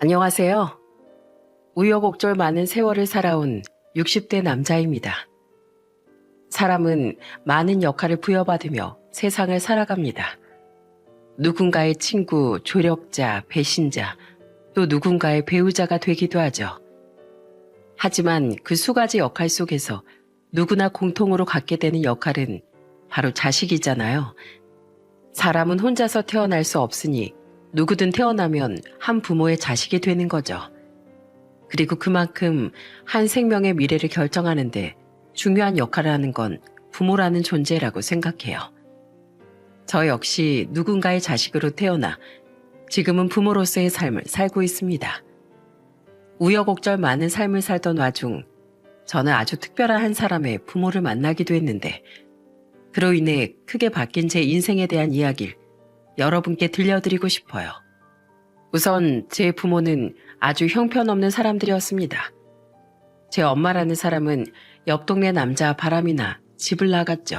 안녕하세요. 우여곡절 많은 세월을 살아온 60대 남자입니다. 사람은 많은 역할을 부여받으며 세상을 살아갑니다. 누군가의 친구, 조력자, 배신자, 또 누군가의 배우자가 되기도 하죠. 하지만 그 수가지 역할 속에서 누구나 공통으로 갖게 되는 역할은 바로 자식이잖아요. 사람은 혼자서 태어날 수 없으니 누구든 태어나면 한 부모의 자식이 되는 거죠. 그리고 그만큼 한 생명의 미래를 결정하는데 중요한 역할을 하는 건 부모라는 존재라고 생각해요. 저 역시 누군가의 자식으로 태어나 지금은 부모로서의 삶을 살고 있습니다. 우여곡절 많은 삶을 살던 와중 저는 아주 특별한 한 사람의 부모를 만나기도 했는데 그로 인해 크게 바뀐 제 인생에 대한 이야기를 여러분께 들려드리고 싶어요. 우선 제 부모는 아주 형편없는 사람들이었습니다. 제 엄마라는 사람은 옆 동네 남자 바람이나 집을 나갔죠.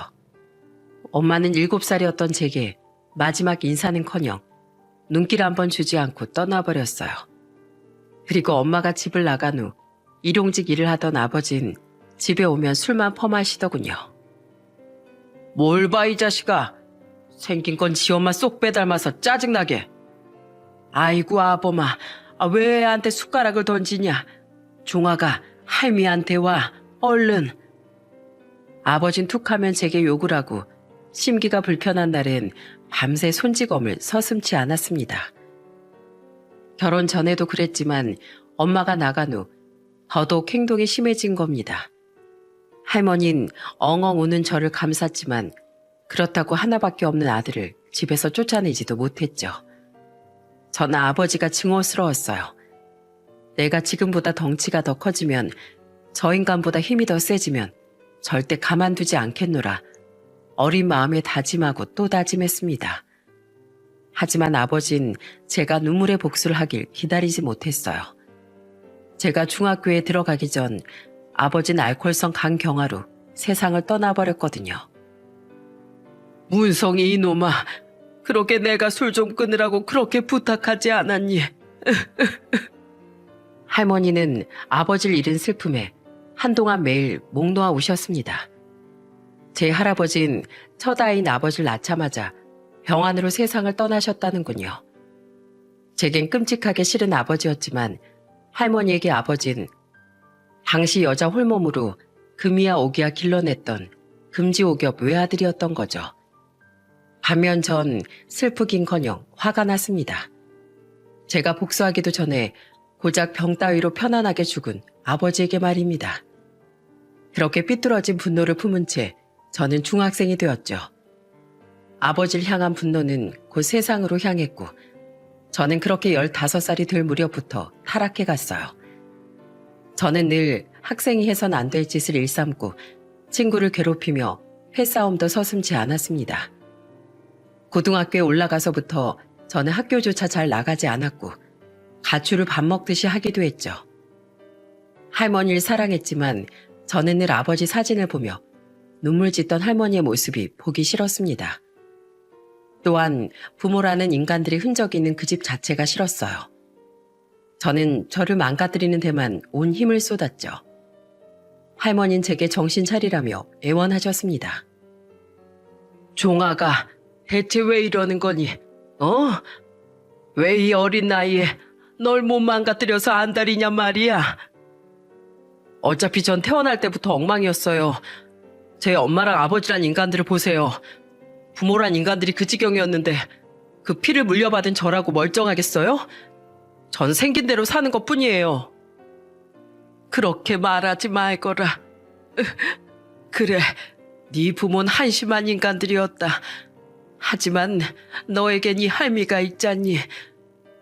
엄마는 7살이었던 제게 마지막 인사는커녕 눈길 한 번 주지 않고 떠나버렸어요. 그리고 엄마가 집을 나간 후 일용직 일을 하던 아버진 집에 오면 술만 퍼마시더군요. 뭘 봐 이 자식아. 생긴 건 지 엄마 쏙 빼닮아서 짜증나게. 아이고 아범아, 왜 애한테 숟가락을 던지냐. 종아가 할미한테 와, 얼른. 아버진 툭하면 제게 욕을 하고 심기가 불편한 날엔 밤새 손찌검을 서슴지 않았습니다. 결혼 전에도 그랬지만 엄마가 나간 후 더더욱 행동이 심해진 겁니다. 할머니는 엉엉 우는 저를 감쌌지만 그렇다고 하나밖에 없는 아들을 집에서 쫓아내지도 못했죠. 저는 아버지가 증오스러웠어요. 내가 지금보다 덩치가 더 커지면 저 인간보다 힘이 더 세지면 절대 가만두지 않겠노라 어린 마음에 다짐하고 또 다짐했습니다. 하지만 아버진 제가 눈물의 복수를 하길 기다리지 못했어요. 제가 중학교에 들어가기 전 아버진 알코올성 간경화로 세상을 떠나버렸거든요. 문성이 이놈아, 그렇게 내가 술 좀 끊으라고 그렇게 부탁하지 않았니? 할머니는 아버지를 잃은 슬픔에 한동안 매일 목 놓아 우셨습니다. 제 할아버진 첫 아이인 아버지를 낳자마자 병환으로 세상을 떠나셨다는군요. 제겐 끔찍하게 싫은 아버지였지만 할머니에게 아버진 당시 여자 홀몸으로 금이야 오기야 길러냈던 금지오겹 외아들이었던 거죠. 반면 전 슬프긴커녕 화가 났습니다. 제가 복수하기도 전에 고작 병 따위로 편안하게 죽은 아버지에게 말입니다. 그렇게 삐뚤어진 분노를 품은 채 저는 중학생이 되었죠. 아버지를 향한 분노는 곧 세상으로 향했고 저는 그렇게 15살이 될 무렵부터 타락해 갔어요. 저는 늘 학생이 해선 안 될 짓을 일삼고 친구를 괴롭히며 회싸움도 서슴지 않았습니다. 고등학교에 올라가서부터 저는 학교조차 잘 나가지 않았고 가출을 밥 먹듯이 하기도 했죠. 할머니를 사랑했지만 저는 늘 아버지 사진을 보며 눈물 짓던 할머니의 모습이 보기 싫었습니다. 또한 부모라는 인간들의 흔적이 있는 그 집 자체가 싫었어요. 저는 저를 망가뜨리는 데만 온 힘을 쏟았죠. 할머니는 제게 정신 차리라며 애원하셨습니다. 종아가 대체 왜 이러는 거니? 왜 이 어린 나이에 널 못 망가뜨려서 안달이냐 말이야. 어차피 전 태어날 때부터 엉망이었어요. 제 엄마랑 아버지란 인간들을 보세요. 부모란 인간들이 그 지경이었는데 그 피를 물려받은 저라고 멀쩡하겠어요? 전 생긴 대로 사는 것뿐이에요. 그렇게 말하지 말거라. 그래, 네 부모는 한심한 인간들이었다. 하지만 너에겐 이 할미가 있잖니.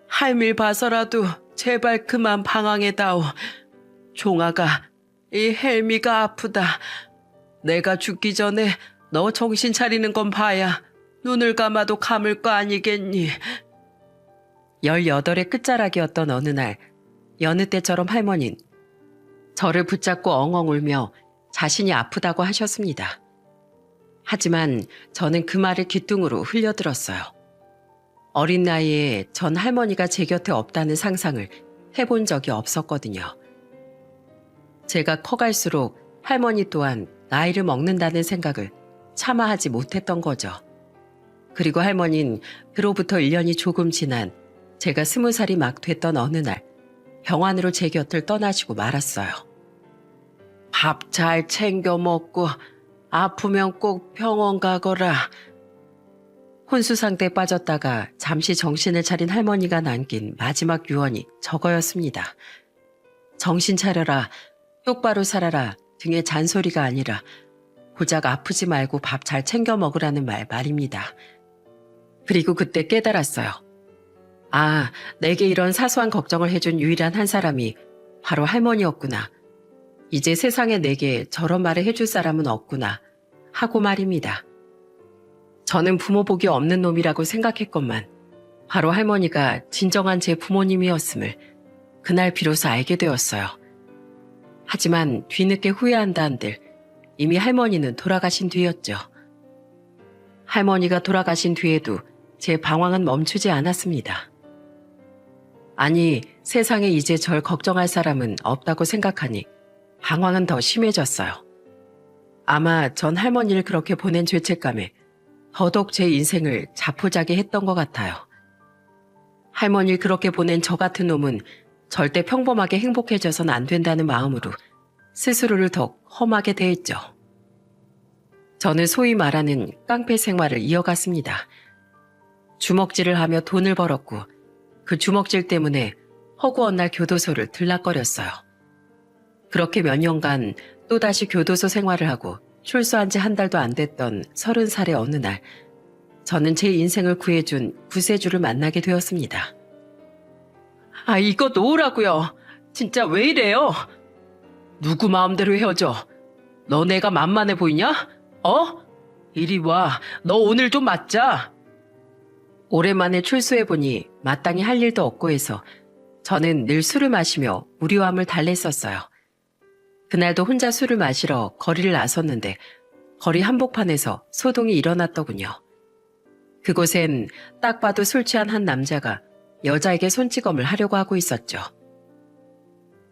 할미를 봐서라도 제발 그만 방황해다오. 종아가, 이 헬미가 아프다. 내가 죽기 전에 너 정신 차리는 건 봐야 눈을 감아도 감을 거 아니겠니. 18의 끝자락이었던 어느 날 여느 때처럼 할머니는 저를 붙잡고 엉엉 울며 자신이 아프다고 하셨습니다. 하지만 저는 그 말을 귓등으로 흘려들었어요. 어린 나이에 전 할머니가 제 곁에 없다는 상상을 해본 적이 없었거든요. 제가 커갈수록 할머니 또한 나이를 먹는다는 생각을 차마 하지 못했던 거죠. 그리고 할머니는 그로부터 1년이 조금 지난 제가 20살이 막 됐던 어느 날 병환으로 제 곁을 떠나시고 말았어요. 밥 잘 챙겨 먹고 아프면 꼭 병원 가거라. 혼수상태에 빠졌다가 잠시 정신을 차린 할머니가 남긴 마지막 유언이 저거였습니다. 정신 차려라, 똑바로 살아라 등의 잔소리가 아니라 고작 아프지 말고 밥 잘 챙겨 먹으라는 말입니다. 그리고 그때 깨달았어요. 아, 내게 이런 사소한 걱정을 해준 유일한 한 사람이 바로 할머니였구나. 이제 세상에 내게 저런 말을 해줄 사람은 없구나 하고 말입니다. 저는 부모 복이 없는 놈이라고 생각했건만 바로 할머니가 진정한 제 부모님이었음을 그날 비로소 알게 되었어요. 하지만 뒤늦게 후회한다 한들 이미 할머니는 돌아가신 뒤였죠. 할머니가 돌아가신 뒤에도 제 방황은 멈추지 않았습니다. 아니, 세상에 이제 절 걱정할 사람은 없다고 생각하니 방황은 더 심해졌어요. 아마 전 할머니를 그렇게 보낸 죄책감에 더더욱 제 인생을 자포자기 했던 것 같아요. 할머니를 그렇게 보낸 저 같은 놈은 절대 평범하게 행복해져선 안 된다는 마음으로 스스로를 더욱 험하게 대했죠. 저는 소위 말하는 깡패 생활을 이어갔습니다. 주먹질을 하며 돈을 벌었고 그 주먹질 때문에 허구한 날 교도소를 들락거렸어요. 그렇게 몇 년간 또다시 교도소 생활을 하고 출소한 지 한 달도 안 됐던 30살의 어느 날 저는 제 인생을 구해준 구세주를 만나게 되었습니다. 아, 이거 놓으라고요. 진짜 왜 이래요? 누구 마음대로 헤어져? 너 내가 만만해 보이냐? 어? 이리 와. 너 오늘 좀 맞자. 오랜만에 출소해보니 마땅히 할 일도 없고 해서 저는 늘 술을 마시며 무료함을 달랬었어요. 그날도 혼자 술을 마시러 거리를 나섰는데 거리 한복판에서 소동이 일어났더군요. 그곳엔 딱 봐도 술 취한 한 남자가 여자에게 손찌검을 하려고 하고 있었죠.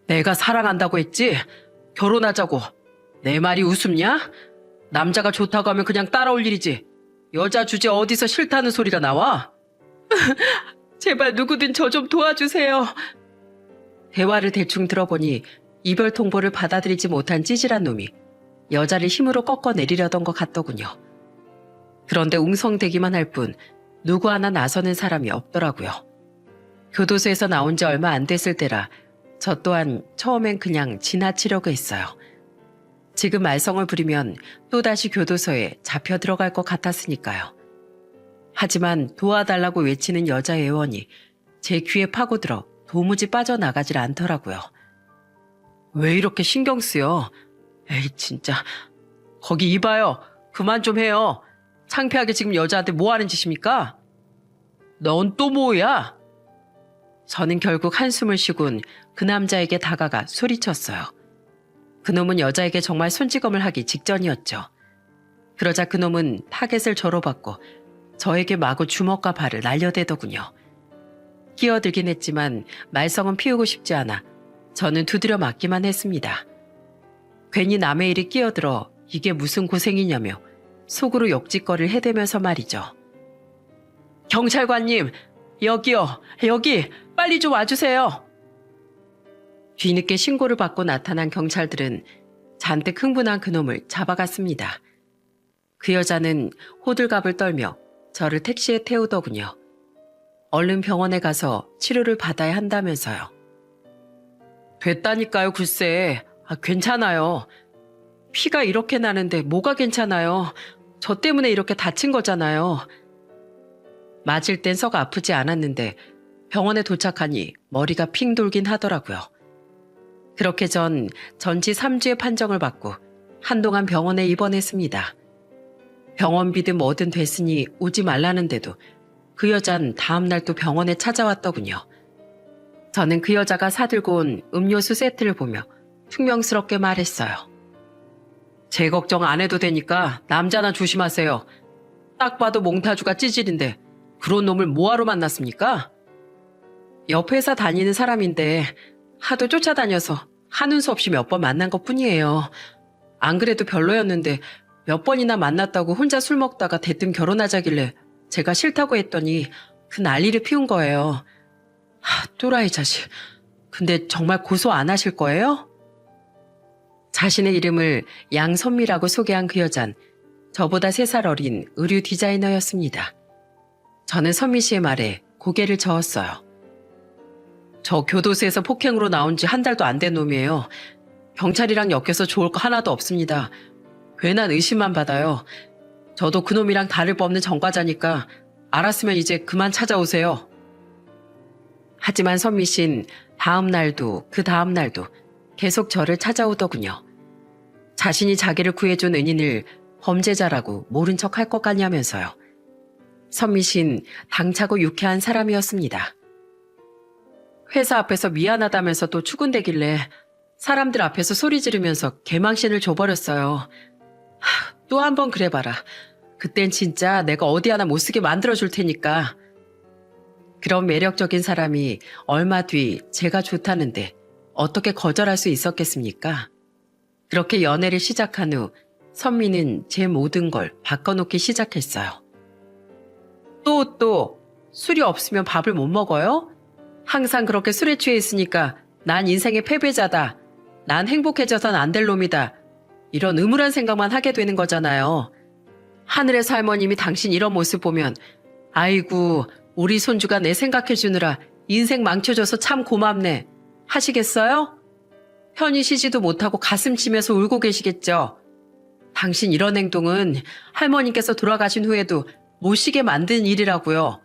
내가 사랑한다고 했지? 결혼하자고. 내 말이 우습냐? 남자가 좋다고 하면 그냥 따라올 일이지. 여자 주제 어디서 싫다는 소리가 나와? 제발 누구든 저 좀 도와주세요. 대화를 대충 들어보니 이별 통보를 받아들이지 못한 찌질한 놈이 여자를 힘으로 꺾어내리려던 것 같더군요. 그런데 웅성대기만 할 뿐 누구 하나 나서는 사람이 없더라고요. 교도소에서 나온 지 얼마 안 됐을 때라 저 또한 처음엔 그냥 지나치려고 했어요. 지금 말썽을 부리면 또다시 교도소에 잡혀 들어갈 것 같았으니까요. 하지만 도와달라고 외치는 여자 애원이 제 귀에 파고들어 도무지 빠져나가질 않더라고요. 왜 이렇게 신경 쓰여? 에이 진짜. 거기 이봐요. 그만 좀 해요. 창피하게 지금 여자한테 뭐 하는 짓입니까? 넌 또 뭐야? 저는 결국 한숨을 쉬곤 그 남자에게 다가가 소리쳤어요. 그놈은 여자에게 정말 손찌검을 하기 직전이었죠. 그러자 그놈은 타겟을 저로 받고 저에게 마구 주먹과 발을 날려대더군요. 끼어들긴 했지만 말썽은 피우고 싶지 않아 저는 두드려 맞기만 했습니다. 괜히 남의 일이 끼어들어 이게 무슨 고생이냐며 속으로 욕짓거리를 해대면서 말이죠. 경찰관님, 여기요, 여기 빨리 좀 와주세요. 뒤늦게 신고를 받고 나타난 경찰들은 잔뜩 흥분한 그놈을 잡아갔습니다. 그 여자는 호들갑을 떨며 저를 택시에 태우더군요. 얼른 병원에 가서 치료를 받아야 한다면서요. 됐다니까요, 글쎄. 괜찮아요. 피가 이렇게 나는데 뭐가 괜찮아요. 저 때문에 이렇게 다친 거잖아요. 맞을 땐 썩 아프지 않았는데 병원에 도착하니 머리가 핑 돌긴 하더라고요. 그렇게 전 전치 3주의 판정을 받고 한동안 병원에 입원했습니다. 병원비든 뭐든 됐으니 오지 말라는데도 그 여잔 다음날 또 병원에 찾아왔더군요. 저는 그 여자가 사들고 온 음료수 세트를 보며 퉁명스럽게 말했어요. 제 걱정 안 해도 되니까 남자나 조심하세요. 딱 봐도 몽타주가 찌질인데 그런 놈을 뭐하러 만났습니까? 옆 회사 다니는 사람인데 하도 쫓아다녀서 하는 수 없이 몇 번 만난 것뿐이에요. 안 그래도 별로였는데 몇 번이나 만났다고 혼자 술 먹다가 대뜸 결혼하자길래 제가 싫다고 했더니 그 난리를 피운 거예요. 또라이 자식. 근데 정말 고소 안 하실 거예요? 자신의 이름을 양선미라고 소개한 그 여잔 저보다 3살 어린 의류 디자이너였습니다. 저는 선미 씨의 말에 고개를 저었어요. 저 교도소에서 폭행으로 나온 지 1달도 안 된 놈이에요. 경찰이랑 엮여서 좋을 거 하나도 없습니다. 괜한 의심만 받아요. 저도 그놈이랑 다를 바 없는 전과자니까 알았으면 이제 그만 찾아오세요. 하지만 선미 씨는 다음 날도 그 다음 날도 계속 저를 찾아오더군요. 자신이 자기를 구해준 은인을 범죄자라고 모른 척 할 것 같냐면서요. 선미 씨는 당차고 유쾌한 사람이었습니다. 회사 앞에서 미안하다면서 또 추근대길래 사람들 앞에서 소리 지르면서 개망신을 줘버렸어요. 또 한 번 그래봐라. 그땐 진짜 내가 어디 하나 못 쓰게 만들어줄 테니까. 그런 매력적인 사람이 얼마 뒤 제가 좋다는데 어떻게 거절할 수 있었겠습니까? 그렇게 연애를 시작한 후 선미는 제 모든 걸 바꿔놓기 시작했어요. 또 술이 없으면 밥을 못 먹어요? 항상 그렇게 술에 취해 있으니까 난 인생의 패배자다. 난 행복해져선 안 될 놈이다. 이런 음울한 생각만 하게 되는 거잖아요. 하늘에서 할머님이 당신 이런 모습 보면 아이고 우리 손주가 내 생각해주느라 인생 망쳐줘서 참 고맙네 하시겠어요? 편히 쉬지도 못하고 가슴 치면서 울고 계시겠죠. 당신 이런 행동은 할머니께서 돌아가신 후에도 못 쉬게 만든 일이라고요.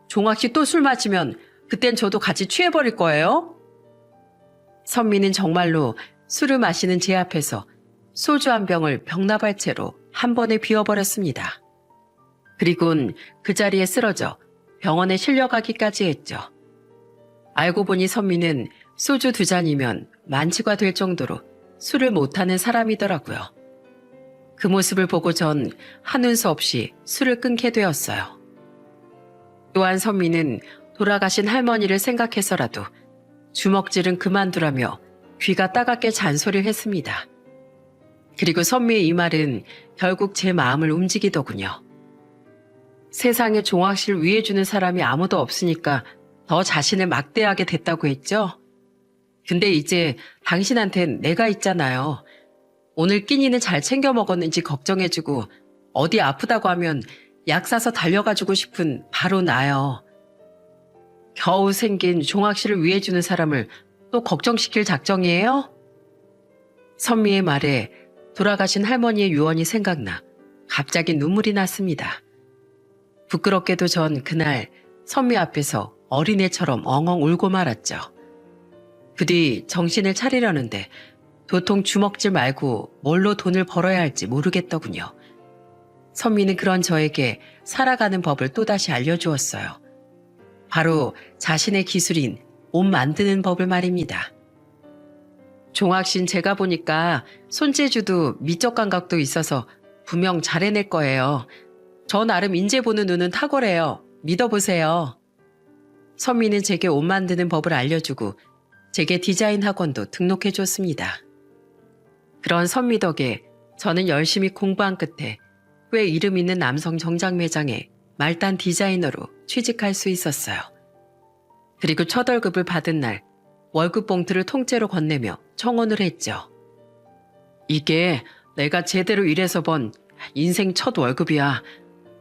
종학 씨 또 술 마시면 그땐 저도 같이 취해버릴 거예요. 선미는 정말로 술을 마시는 제 앞에서 소주 한 병을 병나발채로 한 번에 비워버렸습니다. 그리곤 그 자리에 쓰러져 병원에 실려가기까지 했죠. 알고 보니 선미는 소주 2잔이면 만취가 될 정도로 술을 못하는 사람이더라고요. 그 모습을 보고 전 하는 수 없이 술을 끊게 되었어요. 또한 선미는 돌아가신 할머니를 생각해서라도 주먹질은 그만두라며 귀가 따갑게 잔소리를 했습니다. 그리고 선미의 이 말은 결국 제 마음을 움직이더군요. 세상에 종학 씨를 위해주는 사람이 아무도 없으니까 더 자신을 막대하게 됐다고 했죠? 근데 이제 당신한텐 내가 있잖아요. 오늘 끼니는 잘 챙겨 먹었는지 걱정해주고 어디 아프다고 하면 약 사서 달려가주고 싶은 바로 나요. 겨우 생긴 종학 씨를 위해주는 사람을 또 걱정시킬 작정이에요? 선미의 말에 돌아가신 할머니의 유언이 생각나 갑자기 눈물이 났습니다. 부끄럽게도 전 그날 선미 앞에서 어린애처럼 엉엉 울고 말았죠. 그 뒤 정신을 차리려는데 도통 주먹질 말고 뭘로 돈을 벌어야 할지 모르겠더군요. 선미는 그런 저에게 살아가는 법을 또다시 알려주었어요. 바로 자신의 기술인 옷 만드는 법을 말입니다. 종학신 제가 보니까 손재주도 미적 감각도 있어서 분명 잘 해낼 거예요. 저 나름 인재 보는 눈은 탁월해요. 믿어보세요. 선미는 제게 옷 만드는 법을 알려주고 제게 디자인 학원도 등록해줬습니다. 그런 선미 덕에 저는 열심히 공부한 끝에 꽤 이름 있는 남성 정장 매장에 말단 디자이너로 취직할 수 있었어요. 그리고 첫 월급을 받은 날 월급 봉투를 통째로 건네며 청혼을 했죠. 이게 내가 제대로 일해서 번 인생 첫 월급이야.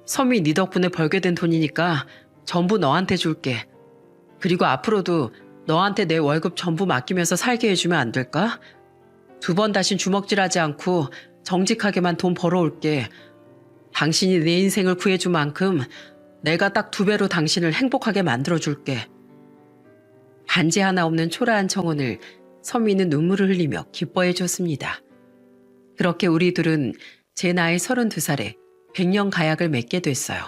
선미 네 덕분에 벌게 된 돈이니까 전부 너한테 줄게. 그리고 앞으로도 너한테 내 월급 전부 맡기면서 살게 해주면 안 될까? 2번 다신 주먹질하지 않고 정직하게만 돈 벌어올게. 당신이 내 인생을 구해준 만큼 내가 딱 2배로 당신을 행복하게 만들어줄게. 반지 하나 없는 초라한 청혼을 선미는 눈물을 흘리며 기뻐해줬습니다. 그렇게 우리 둘은 제 나이 32살에 100년 가약을 맺게 됐어요.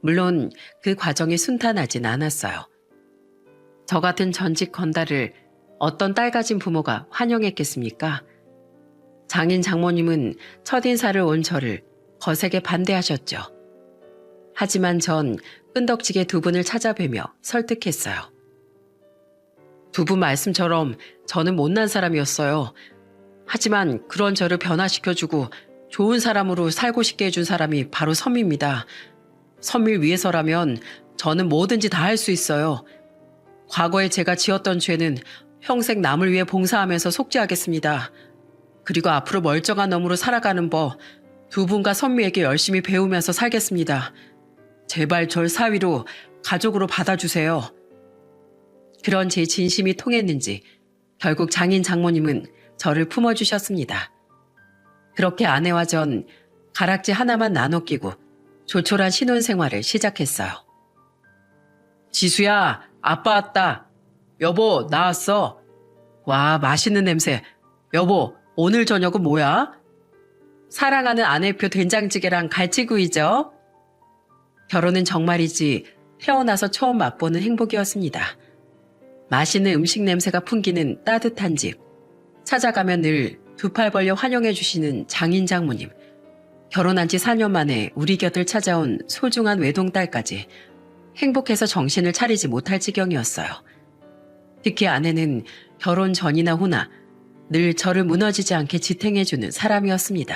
물론 그 과정이 순탄하진 않았어요. 저 같은 전직 건달을 어떤 딸 가진 부모가 환영했겠습니까? 장인 장모님은 첫인사를 온 저를 거세게 반대하셨죠. 하지만 전 끈덕지게 2분을 찾아뵈며 설득했어요. 두 분 말씀처럼 저는 못난 사람이었어요. 하지만 그런 저를 변화시켜주고 좋은 사람으로 살고 싶게 해준 사람이 바로 선미입니다. 선미를 위해서라면 저는 뭐든지 다 할 수 있어요. 과거에 제가 지었던 죄는 평생 남을 위해 봉사하면서 속죄하겠습니다. 그리고 앞으로 멀쩡한 놈으로 살아가는 법, 두 분과 선미에게 열심히 배우면서 살겠습니다. 제발 절 사위로, 가족으로 받아주세요. 그런 제 진심이 통했는지 결국 장인 장모님은 저를 품어주셨습니다. 그렇게 아내와 전 가락지 하나만 나눠 끼고 조촐한 신혼생활을 시작했어요. 지수야, 아빠 왔다. 여보, 나왔어. 와, 맛있는 냄새. 여보, 오늘 저녁은 뭐야? 사랑하는 아내표 된장찌개랑 갈치구이죠. 결혼은 정말이지 태어나서 처음 맛보는 행복이었습니다. 맛있는 음식 냄새가 풍기는 따뜻한 집. 찾아가면 늘 두 팔 벌려 환영해 주시는 장인 장모님. 결혼한 지 4년 만에 우리 곁을 찾아온 소중한 외동딸까지 행복해서 정신을 차리지 못할 지경이었어요. 특히 아내는 결혼 전이나 후나 늘 저를 무너지지 않게 지탱해주는 사람이었습니다.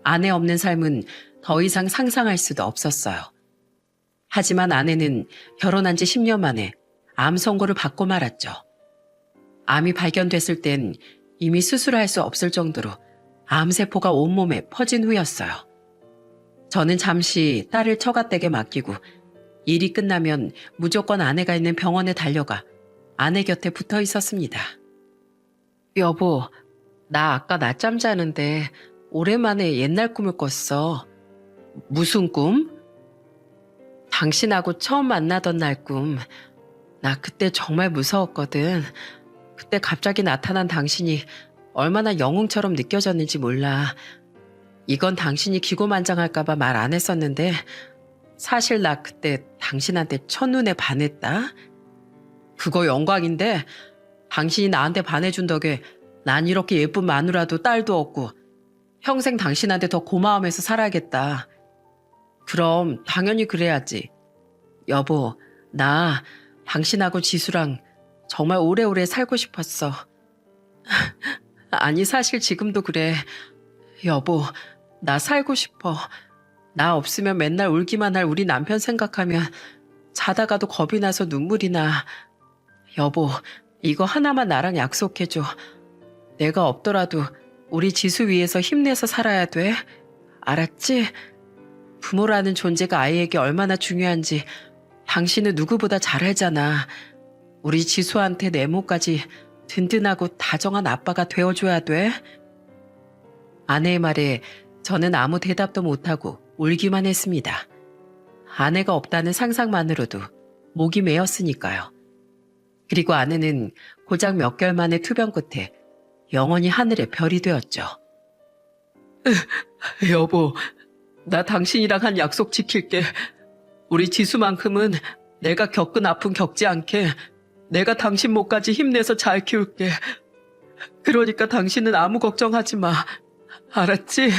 아내 없는 삶은 더 이상 상상할 수도 없었어요. 하지만 아내는 결혼한 지 10년 만에 암 선고를 받고 말았죠. 암이 발견됐을 땐 이미 수술할 수 없을 정도로 암세포가 온몸에 퍼진 후였어요. 저는 잠시 딸을 처갓댁에 맡기고 일이 끝나면 무조건 아내가 있는 병원에 달려가 아내 곁에 붙어 있었습니다. 여보, 나 아까 낮잠 자는데 오랜만에 옛날 꿈을 꿨어. 무슨 꿈? 당신하고 처음 만나던 날 꿈. 나 그때 정말 무서웠거든. 그때 갑자기 나타난 당신이 얼마나 영웅처럼 느껴졌는지 몰라. 이건 당신이 기고만장할까봐 말 안 했었는데 사실 나 그때 당신한테 첫눈에 반했다. 그거 영광인데 당신이 나한테 반해준 덕에 난 이렇게 예쁜 마누라도 딸도 없고 평생 당신한테 더 고마워하면서 살아야겠다. 그럼 당연히 그래야지. 여보, 나 당신하고 지수랑 정말 오래오래 살고 싶었어. 아니 사실 지금도 그래. 여보, 나 살고 싶어. 나 없으면 맨날 울기만 할 우리 남편 생각하면 자다가도 겁이 나서 눈물이 나. 여보, 이거 하나만 나랑 약속해줘. 내가 없더라도 우리 지수 위해서 힘내서 살아야 돼. 알았지? 부모라는 존재가 아이에게 얼마나 중요한지 당신은 누구보다 잘 알잖아. 우리 지수한테 내 몸까지 든든하고 다정한 아빠가 되어줘야 돼. 아내의 말에 저는 아무 대답도 못하고 울기만 했습니다. 아내가 없다는 상상만으로도 목이 메었으니까요. 그리고 아내는 고작 몇 개월 만에 투병 끝에 영원히 하늘의 별이 되었죠. 여보, 나 당신이랑 한 약속 지킬게. 우리 지수만큼은 내가 겪은 아픔 겪지 않게 내가 당신 목까지 힘내서 잘 키울게. 그러니까 당신은 아무 걱정하지 마. 알았지?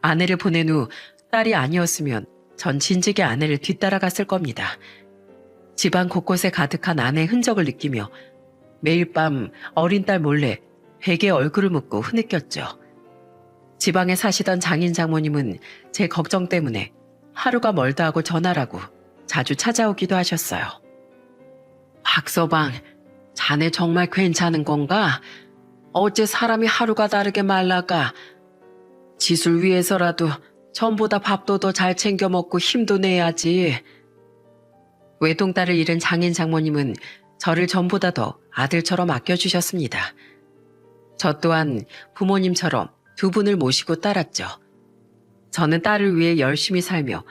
아내를 보낸 후 딸이 아니었으면 전 진즉에 아내를 뒤따라갔을 겁니다. 집안 곳곳에 가득한 아내의 흔적을 느끼며 매일 밤 어린 딸 몰래 베개에 얼굴을 묻고 흐느꼈죠. 지방에 사시던 장인 장모님은 제 걱정 때문에 하루가 멀다 하고 전화라고 자주 찾아오기도 하셨어요. 박서방, 자네 정말 괜찮은 건가? 어째 사람이 하루가 다르게 말라가. 지술 위해서라도 전보다 밥도 더 잘 챙겨 먹고 힘도 내야지. 외동딸을 잃은 장인 장모님은 저를 전보다 더 아들처럼 아껴주셨습니다. 저 또한 부모님처럼 두 분을 모시고 따랐죠. 저는 딸을 위해 열심히 살며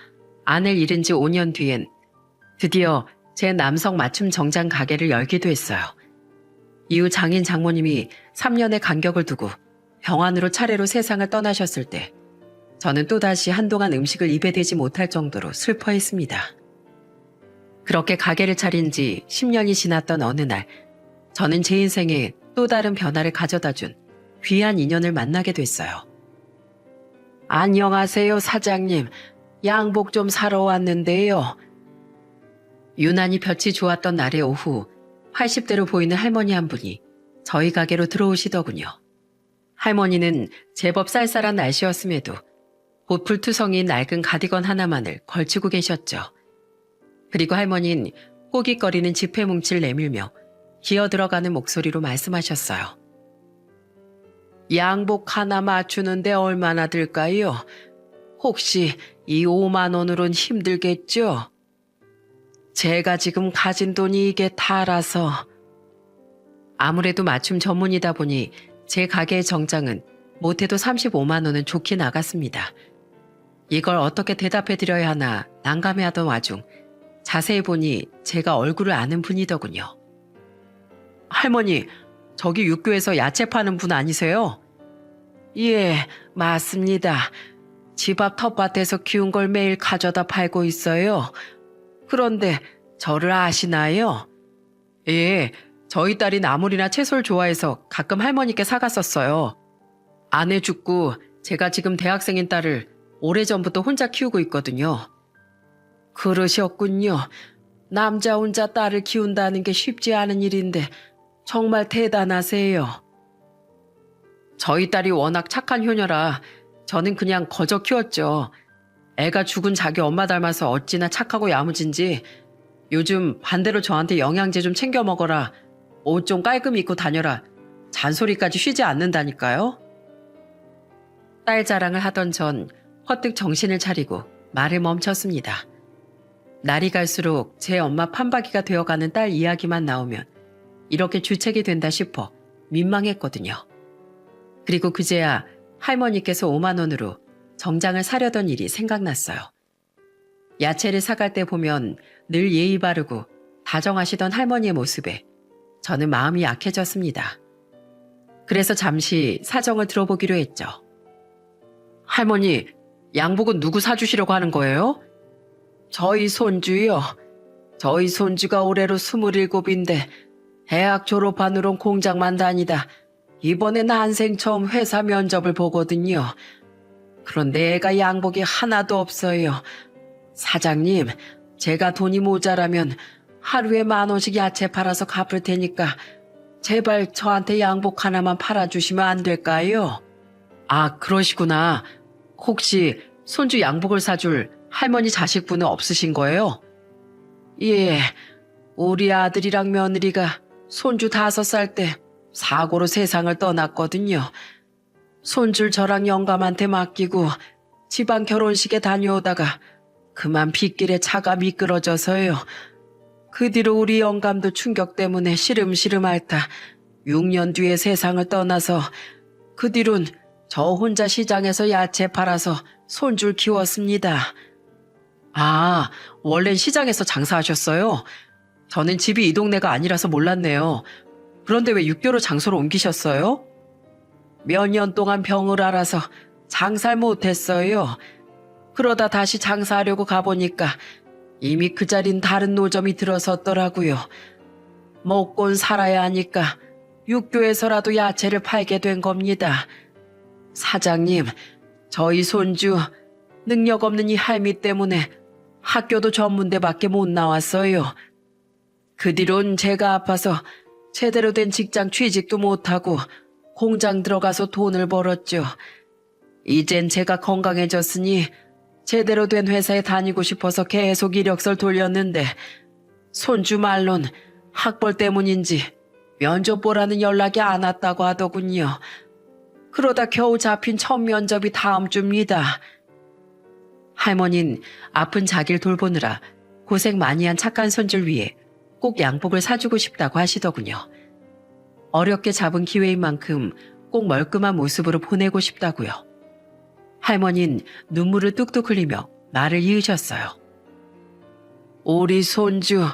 아내를 잃은 지 5년 뒤엔 드디어 제 남성 맞춤 정장 가게를 열기도 했어요. 이후 장인 장모님이 3년의 간격을 두고 병환으로 차례로 세상을 떠나셨을 때 저는 또다시 한동안 음식을 입에 대지 못할 정도로 슬퍼했습니다. 그렇게 가게를 차린 지 10년이 지났던 어느 날 저는 제 인생에 또 다른 변화를 가져다준 귀한 인연을 만나게 됐어요. 안녕하세요, 사장님. 양복 좀 사러 왔는데요. 유난히 볕이 좋았던 날의 오후 80대로 보이는 할머니 한 분이 저희 가게로 들어오시더군요. 할머니는 제법 쌀쌀한 날씨였음에도 보풀투성인 낡은 가디건 하나만을 걸치고 계셨죠. 그리고 할머니는 꼬깃거리는 지폐 뭉치를 내밀며 기어 들어가는 목소리로 말씀하셨어요. 양복 하나 맞추는데 얼마나 들까요? 혹시 이 5만 원으론 힘들겠죠? 제가 지금 가진 돈이 이게 다라서. 아무래도 맞춤 전문이다 보니 제 가게의 정장은 못해도 35만 원은 좋게 나갔습니다. 이걸 어떻게 대답해 드려야 하나 난감해하던 와중 자세히 보니 제가 얼굴을 아는 분이더군요. 할머니, 저기 육교에서 야채 파는 분 아니세요? 예, 맞습니다. 집 앞 텃밭에서 키운 걸 매일 가져다 팔고 있어요. 그런데 저를 아시나요? 예, 저희 딸이 나물이나 채소를 좋아해서 가끔 할머니께 사갔었어요. 아내 죽고 제가 지금 대학생인 딸을 오래전부터 혼자 키우고 있거든요. 그러셨군요. 남자 혼자 딸을 키운다는 게 쉽지 않은 일인데 정말 대단하세요. 저희 딸이 워낙 착한 효녀라 저는 그냥 거저 키웠죠. 애가 죽은 자기 엄마 닮아서 어찌나 착하고 야무진지 요즘 반대로 저한테 영양제 좀 챙겨 먹어라, 옷 좀 깔끔히 입고 다녀라 잔소리까지 쉬지 않는다니까요. 딸 자랑을 하던 전 퍼뜩 정신을 차리고 말을 멈췄습니다. 날이 갈수록 제 엄마 판박이가 되어가는 딸 이야기만 나오면 이렇게 주책이 된다 싶어 민망했거든요. 그리고 그제야 할머니께서 5만 원으로 정장을 사려던 일이 생각났어요. 야채를 사갈 때 보면 늘 예의 바르고 다정하시던 할머니의 모습에 저는 마음이 약해졌습니다. 그래서 잠시 사정을 들어보기로 했죠. 할머니, 양복은 누구 사주시려고 하는 거예요? 저희 손주요. 저희 손주가 올해로 27인데 대학 졸업한 후론 공장만 다니다 이번에 난생 처음 회사 면접을 보거든요. 그런데 애가 양복이 하나도 없어요. 사장님, 제가 돈이 모자라면 하루에 10,000원씩 야채 팔아서 갚을 테니까 제발 저한테 양복 하나만 팔아주시면 안 될까요? 아, 그러시구나. 혹시 손주 양복을 사줄 할머니 자식분은 없으신 거예요? 예, 우리 아들이랑 며느리가 손주 5살 때 사고로 세상을 떠났거든요. 손주를 저랑 영감한테 맡기고 지방 결혼식에 다녀오다가 그만 빗길에 차가 미끄러져서요. 그 뒤로 우리 영감도 충격 때문에 시름시름 앓다 6년 뒤에 세상을 떠나서 그 뒤론 저 혼자 시장에서 야채 팔아서 손주를 키웠습니다. 아, 원래는 시장에서 장사하셨어요? 저는 집이 이 동네가 아니라서 몰랐네요. 그런데 왜 육교로 장소를 옮기셨어요? 몇 년 동안 병을 앓아서 장사를 못했어요. 그러다 다시 장사하려고 가보니까 이미 그 자린 다른 노점이 들어섰더라고요. 먹곤 살아야 하니까 육교에서라도 야채를 팔게 된 겁니다. 사장님, 저희 손주 능력 없는 이 할미 때문에 학교도 전문대밖에 못 나왔어요. 그 뒤론 제가 아파서 제대로 된 직장 취직도 못하고 공장 들어가서 돈을 벌었죠. 이젠 제가 건강해졌으니 제대로 된 회사에 다니고 싶어서 계속 이력서를 돌렸는데 손주 말론 학벌 때문인지 면접 보라는 연락이 안 왔다고 하더군요. 그러다 겨우 잡힌 첫 면접이 다음 주입니다. 할머니는 아픈 자기를 돌보느라 고생 많이 한 착한 손주를 위해 꼭 양복을 사주고 싶다고 하시더군요. 어렵게 잡은 기회인 만큼 꼭 멀끔한 모습으로 보내고 싶다고요. 할머니는 눈물을 뚝뚝 흘리며 말을 이으셨어요. 우리 손주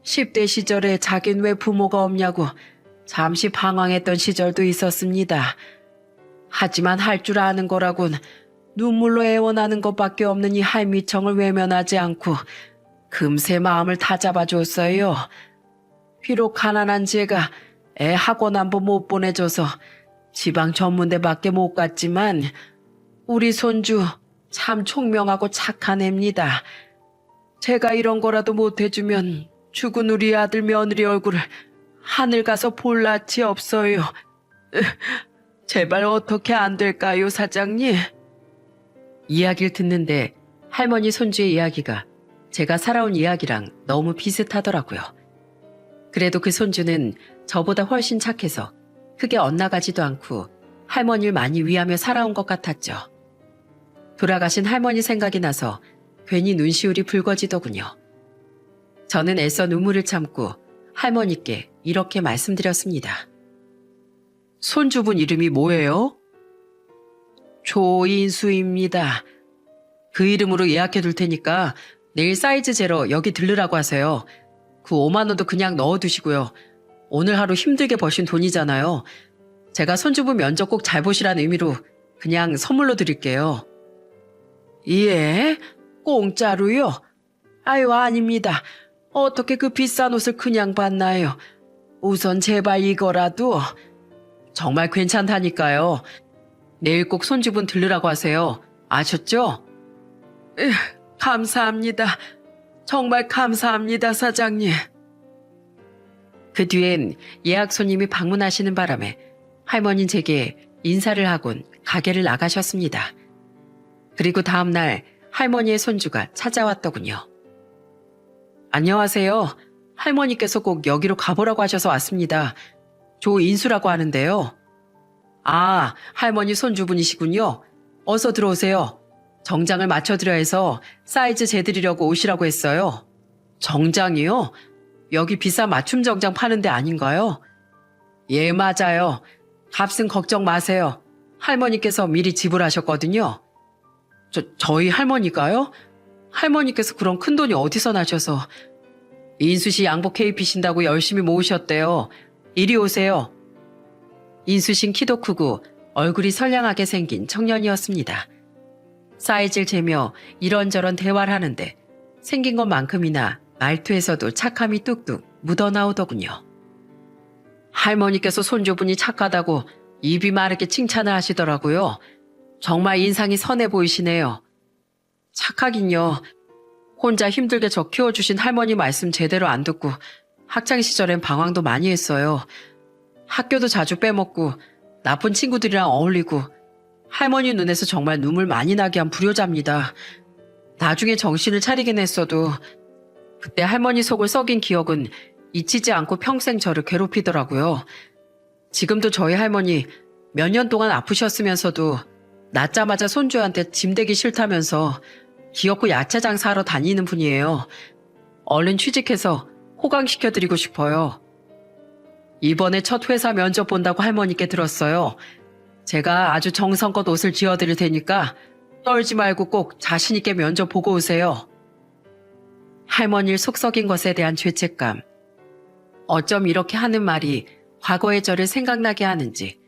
10대 시절에 자긴 왜 부모가 없냐고 잠시 방황했던 시절도 있었습니다. 하지만 할 줄 아는 거라곤 눈물로 애원하는 것밖에 없는 이 할미청을 외면하지 않고 금세 마음을 다잡아줬어요. 비록 가난한 제가 애 학원 한 번 못 보내줘서 지방 전문대밖에 못 갔지만 우리 손주 참 총명하고 착한 애입니다. 제가 이런 거라도 못 해주면 죽은 우리 아들 며느리 얼굴을 하늘 가서 볼 낯이 없어요. 제발 어떻게 안 될까요, 사장님? 이야기를 듣는데 할머니 손주의 이야기가 제가 살아온 이야기랑 너무 비슷하더라고요. 그래도 그 손주는 저보다 훨씬 착해서 크게 엇나가지도 않고 할머니를 많이 위하며 살아온 것 같았죠. 돌아가신 할머니 생각이 나서 괜히 눈시울이 붉어지더군요. 저는 애써 눈물을 참고 할머니께 이렇게 말씀드렸습니다. 손주분 이름이 뭐예요? 조인수입니다. 그 이름으로 예약해둘 테니까 내일 사이즈 재러 여기 들르라고 하세요. 그 5만 원도 그냥 넣어두시고요. 오늘 하루 힘들게 버신 돈이잖아요. 제가 손주분 면접 꼭 잘 보시라는 의미로 그냥 선물로 드릴게요. 예? 공짜로요? 아유, 아닙니다. 어떻게 그 비싼 옷을 그냥 받나요? 우선 제발 이거라도. 정말 괜찮다니까요. 내일 꼭 손주분 들르라고 하세요. 아셨죠? 감사합니다. 정말 감사합니다, 사장님. 그 뒤엔 예약 손님이 방문하시는 바람에 할머니는 제게 인사를 하곤 가게를 나가셨습니다. 그리고 다음날 할머니의 손주가 찾아왔더군요. 안녕하세요. 할머니께서 꼭 여기로 가보라고 하셔서 왔습니다. 조인수라고 하는데요. 아, 할머니 손주분이시군요. 어서 들어오세요. 정장을 맞춰드려야 해서 사이즈 재드리려고 오시라고 했어요. 정장이요? 여기 비싼 맞춤 정장 파는 데 아닌가요? 예, 맞아요. 값은 걱정 마세요. 할머니께서 미리 지불하셨거든요. 저희 할머니가요? 할머니께서 그런 큰 돈이 어디서 나셔서. 인수씨 양복 해입히신다고 열심히 모으셨대요. 이리 오세요. 인수씨는 키도 크고 얼굴이 선량하게 생긴 청년이었습니다. 사이즈를 재며 이런저런 대화를 하는데 생긴 것만큼이나 말투에서도 착함이 뚝뚝 묻어나오더군요. 할머니께서 손주분이 착하다고 입이 마르게 칭찬을 하시더라고요. 정말 인상이 선해 보이시네요. 착하긴요. 혼자 힘들게 저 키워주신 할머니 말씀 제대로 안 듣고 학창시절엔 방황도 많이 했어요. 학교도 자주 빼먹고 나쁜 친구들이랑 어울리고 할머니 눈에서 정말 눈물 많이 나게 한 불효자입니다. 나중에 정신을 차리긴 했어도 그때 할머니 속을 썩인 기억은 잊히지 않고 평생 저를 괴롭히더라고요. 지금도 저희 할머니 몇 년 동안 아프셨으면서도 낳자마자 손주한테 짐되기 싫다면서 기어코 야채 장사하러 다니는 분이에요. 얼른 취직해서 호강시켜드리고 싶어요. 이번에 첫 회사 면접 본다고 할머니께 들었어요. 제가 아주 정성껏 옷을 지어드릴 테니까 떨지 말고 꼭 자신있게 면접 보고 오세요. 할머니를 속썩인 것에 대한 죄책감. 어쩜 이렇게 하는 말이 과거의 저를 생각나게 하는지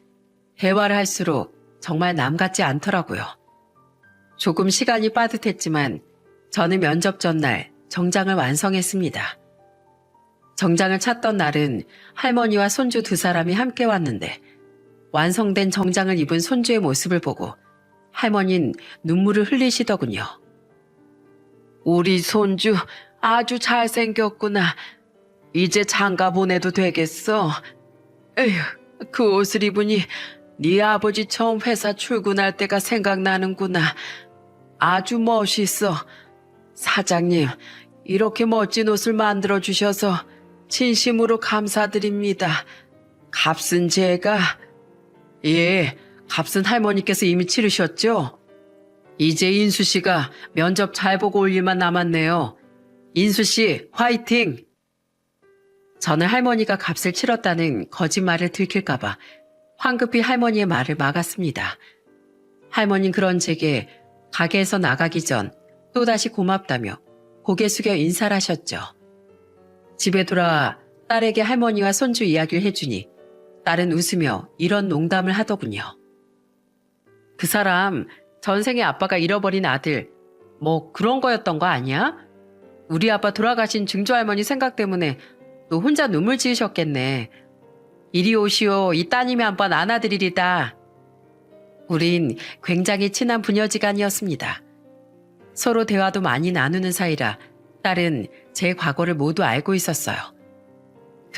대화를 할수록 정말 남 같지 않더라고요. 조금 시간이 빠듯했지만 저는 면접 전날 정장을 완성했습니다. 정장을 찾던 날은 할머니와 손주 두 사람이 함께 왔는데 완성된 정장을 입은 손주의 모습을 보고 할머니는 눈물을 흘리시더군요. 우리 손주 아주 잘생겼구나. 이제 장가 보내도 되겠어. 에휴, 그 옷을 입으니 네 아버지 처음 회사 출근할 때가 생각나는구나. 아주 멋있어. 사장님, 이렇게 멋진 옷을 만들어 주셔서 진심으로 감사드립니다. 값은 제가... 예, 값은 할머니께서 이미 치르셨죠? 이제 인수 씨가 면접 잘 보고 올 일만 남았네요. 인수 씨, 화이팅! 저는 할머니가 값을 치렀다는 거짓말을 들킬까봐 황급히 할머니의 말을 막았습니다. 할머니는 그런 제게 가게에서 나가기 전 또다시 고맙다며 고개 숙여 인사를 하셨죠. 집에 돌아와 딸에게 할머니와 손주 이야기를 해주니 딸은 웃으며 이런 농담을 하더군요. 그 사람 전생에 아빠가 잃어버린 아들 뭐 그런 거였던 거 아니야? 우리 아빠 돌아가신 증조할머니 생각 때문에 또 혼자 눈물 지으셨겠네. 이리 오시오. 이 따님이 한번 안아드리리다. 우린 굉장히 친한 부녀지간이었습니다. 서로 대화도 많이 나누는 사이라 딸은 제 과거를 모두 알고 있었어요.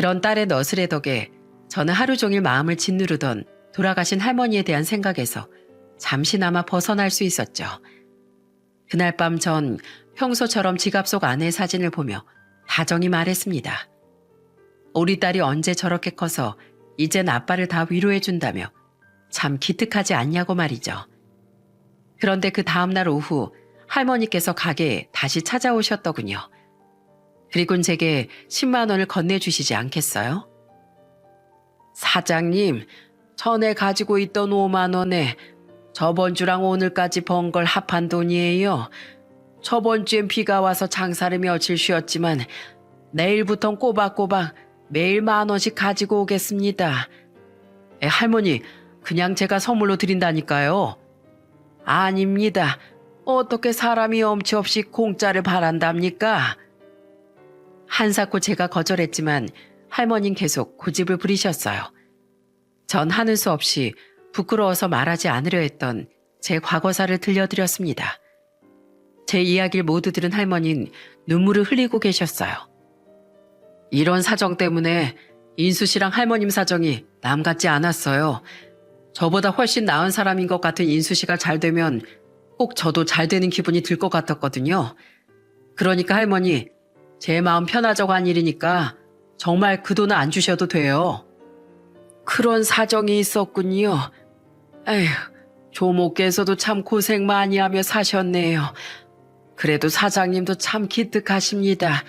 그런 딸의 너스레 덕에 저는 하루 종일 마음을 짓누르던 돌아가신 할머니에 대한 생각에서 잠시나마 벗어날 수 있었죠. 그날 밤 전 평소처럼 지갑 속 아내의 사진을 보며 다정히 말했습니다. 우리 딸이 언제 저렇게 커서 이젠 아빠를 다 위로해준다며 참 기특하지 않냐고 말이죠. 그런데 그 다음날 오후 할머니께서 가게에 다시 찾아오셨더군요. 그리곤 제게 10만 원을 건네주시지 않겠어요? 사장님, 전에 가지고 있던 5만 원에 저번 주랑 오늘까지 번 걸 합한 돈이에요. 저번 주엔 비가 와서 장사를 며칠 쉬었지만 내일부턴 꼬박꼬박 매일 10,000원씩 가지고 오겠습니다. 할머니, 그냥 제가 선물로 드린다니까요. 아닙니다. 어떻게 사람이 엄치 없이 공짜를 바란답니까? 한사코 제가 거절했지만 할머니는 계속 고집을 부리셨어요. 전 하는 수 없이 부끄러워서 말하지 않으려 했던 제 과거사를 들려드렸습니다. 제 이야기를 모두 들은 할머니는 눈물을 흘리고 계셨어요. 이런 사정 때문에 인수 씨랑 할머님 사정이 남 같지 않았어요. 저보다 훨씬 나은 사람인 것 같은 인수 씨가 잘 되면 꼭 저도 잘 되는 기분이 들 것 같았거든요. 그러니까 할머니, 제 마음 편하자고 한 일이니까 정말 그 돈은 안 주셔도 돼요. 그런 사정이 있었군요. 에휴, 조모께서도 참 고생 많이 하며 사셨네요. 그래도 사장님도 참 기특하십니다.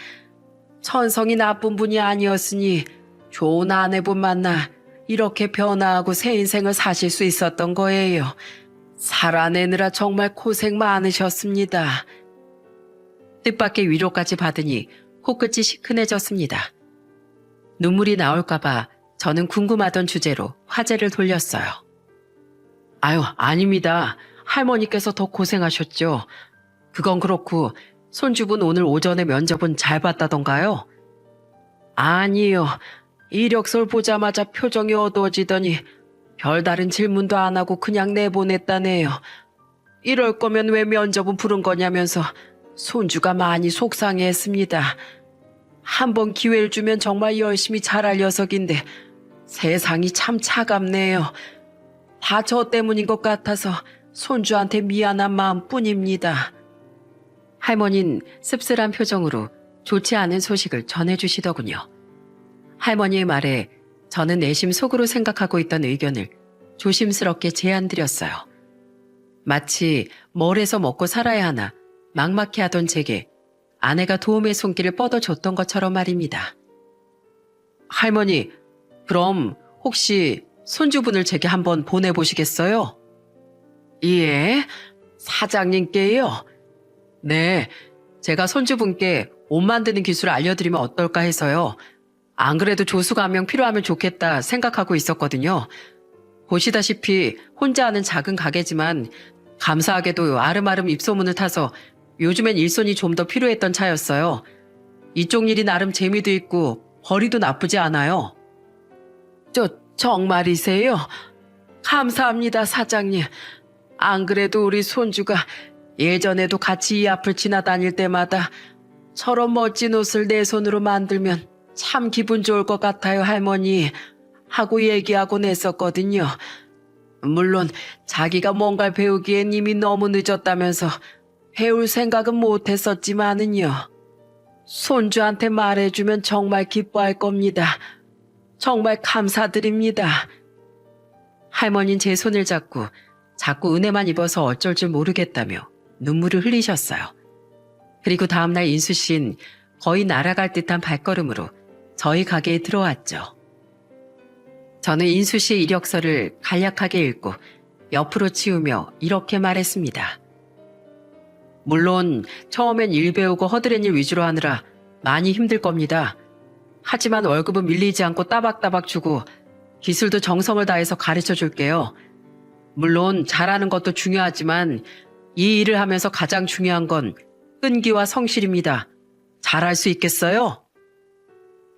천성이 나쁜 분이 아니었으니 좋은 아내분 만나 이렇게 변화하고 새 인생을 사실 수 있었던 거예요. 살아내느라 정말 고생 많으셨습니다. 뜻밖의 위로까지 받으니 코끝이 시큰해졌습니다. 눈물이 나올까봐 저는 궁금하던 주제로 화제를 돌렸어요. 아유, 아닙니다. 할머니께서 더 고생하셨죠. 그건 그렇고 손주분 오늘 오전에 면접은 잘 봤다던가요? 아니요. 이력서를 보자마자 표정이 어두워지더니 별다른 질문도 안 하고 그냥 내보냈다네요. 이럴 거면 왜 면접은 부른 거냐면서 손주가 많이 속상해했습니다. 한번 기회를 주면 정말 열심히 잘할 녀석인데 세상이 참 차갑네요. 다 저 때문인 것 같아서 손주한테 미안한 마음뿐입니다. 할머니는 씁쓸한 표정으로 좋지 않은 소식을 전해주시더군요. 할머니의 말에 저는 내심 속으로 생각하고 있던 의견을 조심스럽게 제안드렸어요. 마치 뭘 해서 먹고 살아야 하나 막막해 하던 제게 아내가 도움의 손길을 뻗어줬던 것처럼 말입니다. 할머니, 그럼 혹시 손주분을 제게 한번 보내보시겠어요? 예, 사장님께요? 네, 제가 손주분께 옷 만드는 기술을 알려드리면 어떨까 해서요. 안 그래도 조수가 한 명 필요하면 좋겠다 생각하고 있었거든요. 보시다시피 혼자 하는 작은 가게지만 감사하게도 아름아름 입소문을 타서 요즘엔 일손이 좀 더 필요했던 차였어요. 이쪽 일이 나름 재미도 있고 벌이도 나쁘지 않아요. 정말이세요? 감사합니다, 사장님. 안 그래도 우리 손주가 예전에도 같이 이 앞을 지나다닐 때마다 저런 멋진 옷을 내 손으로 만들면 참 기분 좋을 것 같아요, 할머니. 하고 얘기하곤 했었거든요. 물론 자기가 뭔가를 배우기엔 이미 너무 늦었다면서 배울 생각은 못했었지만은요. 손주한테 말해주면 정말 기뻐할 겁니다. 정말 감사드립니다. 할머니는 제 손을 잡고 자꾸 은혜만 입어서 어쩔 줄 모르겠다며 눈물을 흘리셨어요. 그리고 다음날 인수 씨는 거의 날아갈 듯한 발걸음으로 저희 가게에 들어왔죠. 저는 인수 씨의 이력서를 간략하게 읽고 옆으로 치우며 이렇게 말했습니다. 물론 처음엔 일 배우고 허드렛 일 위주로 하느라 많이 힘들 겁니다. 하지만 월급은 밀리지 않고 따박따박 주고 기술도 정성을 다해서 가르쳐 줄게요. 물론 잘하는 것도 중요하지만 이 일을 하면서 가장 중요한 건 끈기와 성실입니다. 잘할 수 있겠어요?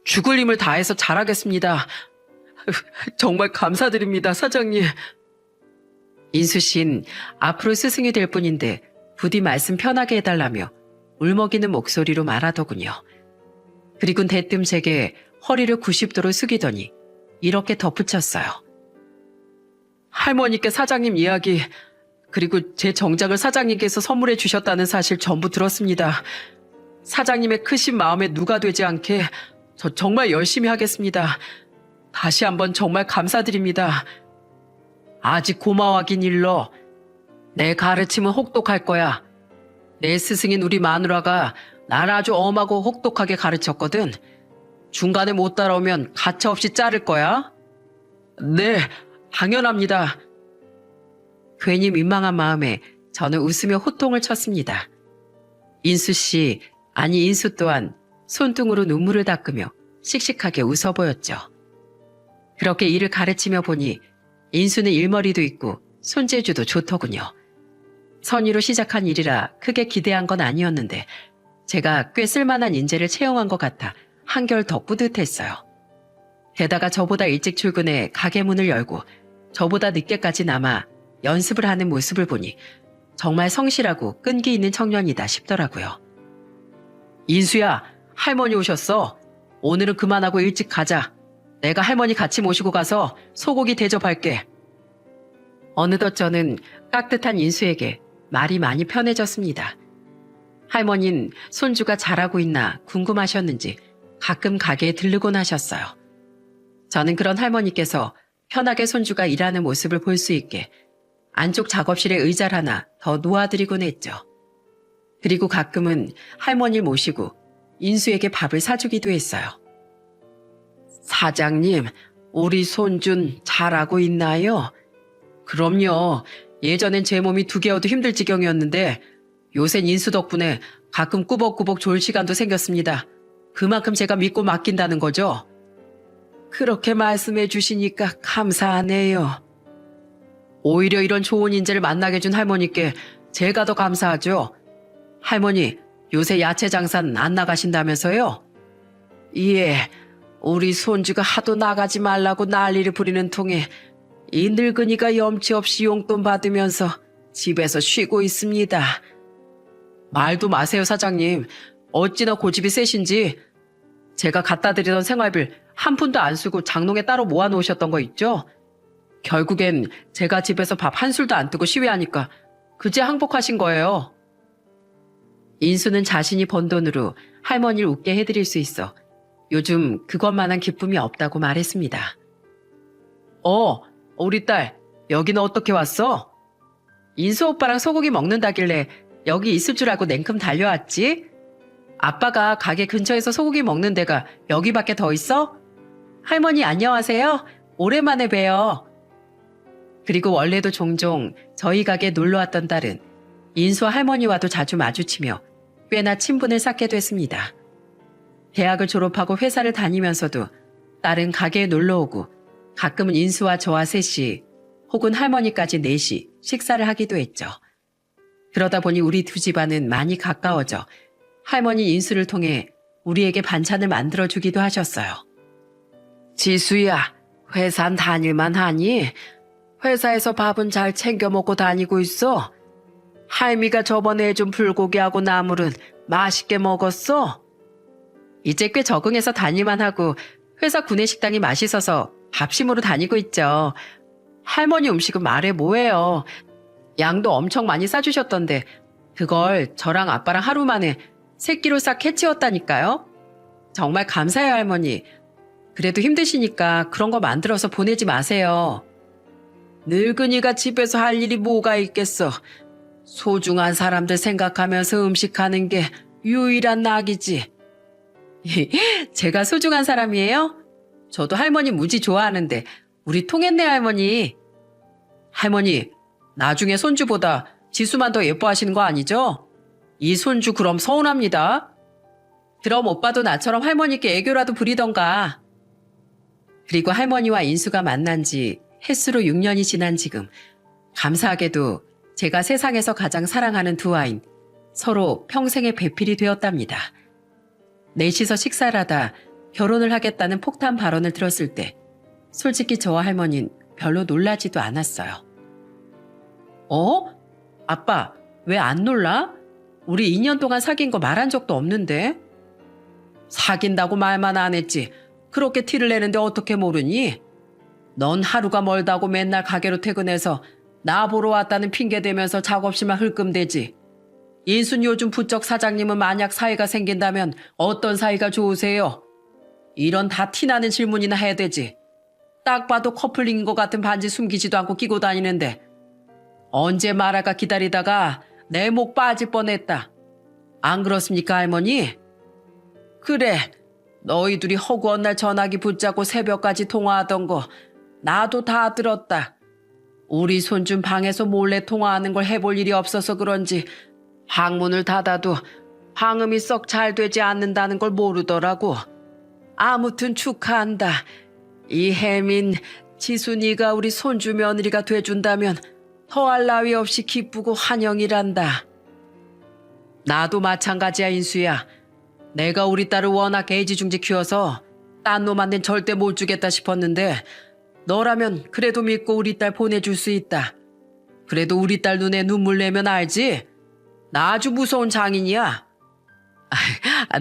죽을 힘을 다해서 잘하겠습니다. 정말 감사드립니다, 사장님. 인수 씨는 앞으로 스승이 될 뿐인데 부디 말씀 편하게 해달라며 울먹이는 목소리로 말하더군요. 그리곤 대뜸 제게 허리를 90도로 숙이더니 이렇게 덧붙였어요. 할머니께 사장님 이야기, 그리고 제 정장을 사장님께서 선물해 주셨다는 사실 전부 들었습니다. 사장님의 크신 마음에 누가 되지 않게 저 정말 열심히 하겠습니다. 다시 한번 정말 감사드립니다. 아직 고마워하긴 일러. 내 가르침은 혹독할 거야. 내 스승인 우리 마누라가 날 아주 엄하고 혹독하게 가르쳤거든. 중간에 못 따라오면 가차없이 자를 거야. 네, 당연합니다. 괜히 민망한 마음에 저는 웃으며 호통을 쳤습니다. 인수 씨, 아니 인수 또한 손등으로 눈물을 닦으며 씩씩하게 웃어 보였죠. 그렇게 일을 가르치며 보니 인수는 일머리도 있고 손재주도 좋더군요. 선의로 시작한 일이라 크게 기대한 건 아니었는데 제가 꽤 쓸만한 인재를 채용한 것 같아 한결 더 뿌듯했어요. 게다가 저보다 일찍 출근해 가게 문을 열고 저보다 늦게까지 남아 연습을 하는 모습을 보니 정말 성실하고 끈기 있는 청년이다 싶더라고요. 인수야, 할머니 오셨어. 오늘은 그만하고 일찍 가자. 내가 할머니 같이 모시고 가서 소고기 대접할게. 어느덧 저는 깍듯한 인수에게 말이 많이 편해졌습니다. 할머니는 손주가 잘하고 있나 궁금하셨는지 가끔 가게에 들르곤 하셨어요. 저는 그런 할머니께서 편하게 손주가 일하는 모습을 볼 수 있게 안쪽 작업실에 의자를 하나 더 놓아드리곤 했죠. 그리고 가끔은 할머니를 모시고 인수에게 밥을 사주기도 했어요. 사장님, 우리 손준 잘하고 있나요? 그럼요. 예전엔 제 몸이 2개여도 힘들 지경이었는데 요샌 인수 덕분에 가끔 꾸벅꾸벅 졸 시간도 생겼습니다. 그만큼 제가 믿고 맡긴다는 거죠. 그렇게 말씀해 주시니까 감사하네요. 오히려 이런 좋은 인재를 만나게 해준 할머니께 제가 더 감사하죠. 할머니, 요새 야채 장사는 안 나가신다면서요? 예, 우리 손주가 하도 나가지 말라고 난리를 부리는 통에 이 늙은이가 염치 없이 용돈 받으면서 집에서 쉬고 있습니다. 말도 마세요, 사장님. 어찌나 고집이 세신지. 제가 갖다 드리던 생활비를 한 푼도 안 쓰고 장롱에 따로 모아놓으셨던 거 있죠? 결국엔 제가 집에서 밥 한 술도 안 뜨고 시위하니까 그제 항복하신 거예요. 인수는 자신이 번 돈으로 할머니를 웃게 해드릴 수 있어 요즘 그것만한 기쁨이 없다고 말했습니다. 우리 딸, 여기는 어떻게 왔어? 인수 오빠랑 소고기 먹는다길래 여기 있을 줄 알고 냉큼 달려왔지? 아빠가 가게 근처에서 소고기 먹는 데가 여기밖에 더 있어? 할머니 안녕하세요. 오랜만에 봬요. 그리고 원래도 종종 저희 가게에 놀러왔던 딸은 인수와 할머니와도 자주 마주치며 꽤나 친분을 쌓게 됐습니다. 대학을 졸업하고 회사를 다니면서도 딸은 가게에 놀러오고 가끔은 인수와 저와 셋이 혹은 할머니까지 넷이 식사를 하기도 했죠. 그러다 보니 우리 두 집안은 많이 가까워져 할머니 인수를 통해 우리에게 반찬을 만들어주기도 하셨어요. 지수야, 회사는 다닐만 하니? 회사에서 밥은 잘 챙겨 먹고 다니고 있어? 할미가 저번에 해준 불고기하고 나물은 맛있게 먹었어? 이제 꽤 적응해서 다닐만 하고 회사 구내식당이 맛있어서 밥심으로 다니고 있죠. 할머니 음식은 말해 뭐해요. 양도 엄청 많이 싸주셨던데 그걸 저랑 아빠랑 하루 만에 3끼로 싹 해치웠다니까요. 정말 감사해요, 할머니. 그래도 힘드시니까 그런 거 만들어서 보내지 마세요. 늙은이가 집에서 할 일이 뭐가 있겠어. 소중한 사람들 생각하면서 음식하는 게 유일한 낙이지. 제가 소중한 사람이에요? 저도 할머니 무지 좋아하는데 우리 통했네, 할머니. 할머니, 나중에 손주보다 지수만 더 예뻐하시는 거 아니죠? 이 손주 그럼 서운합니다. 그럼 오빠도 나처럼 할머니께 애교라도 부리던가. 그리고 할머니와 인수가 만난 지 햇수로 6년이 지난 지금 감사하게도 제가 세상에서 가장 사랑하는 두 아인 서로 평생의 배필이 되었답니다. 넷이서 식사를 하다 결혼을 하겠다는 폭탄 발언을 들었을 때 솔직히 저와 할머니는 별로 놀라지도 않았어요. 아빠, 왜 안 놀라? 우리 2년 동안 사귄 거 말한 적도 없는데? 사귄다고 말만 안 했지. 그렇게 티를 내는데 어떻게 모르니? 넌 하루가 멀다고 맨날 가게로 퇴근해서 나 보러 왔다는 핑계 대면서 작업실만 흘끔대지. 인순 요즘 부쩍 사장님은 만약 사이가 생긴다면 어떤 사이가 좋으세요? 이런 다 티나는 질문이나 해야 되지. 딱 봐도 커플링인 것 같은 반지 숨기지도 않고 끼고 다니는데 언제 말할까 기다리다가 내 목 빠질 뻔했다. 안 그렇습니까, 할머니? 그래, 너희 둘이 허구한 날 전화기 붙잡고 새벽까지 통화하던 거 나도 다 들었다. 우리 손준 방에서 몰래 통화하는 걸 해볼 일이 없어서 그런지 방문을 닫아도 방음이 썩 잘 되지 않는다는 걸 모르더라고. 아무튼 축하한다. 이 혜민, 지순이가 우리 손주 며느리가 돼준다면 더할 나위 없이 기쁘고 환영이란다. 나도 마찬가지야, 인수야. 내가 우리 딸을 워낙 애지중지 키워서 딴 놈한텐 절대 못 주겠다 싶었는데 너라면 그래도 믿고 우리 딸 보내줄 수 있다. 그래도 우리 딸 눈에 눈물 내면 알지? 나 아주 무서운 장인이야.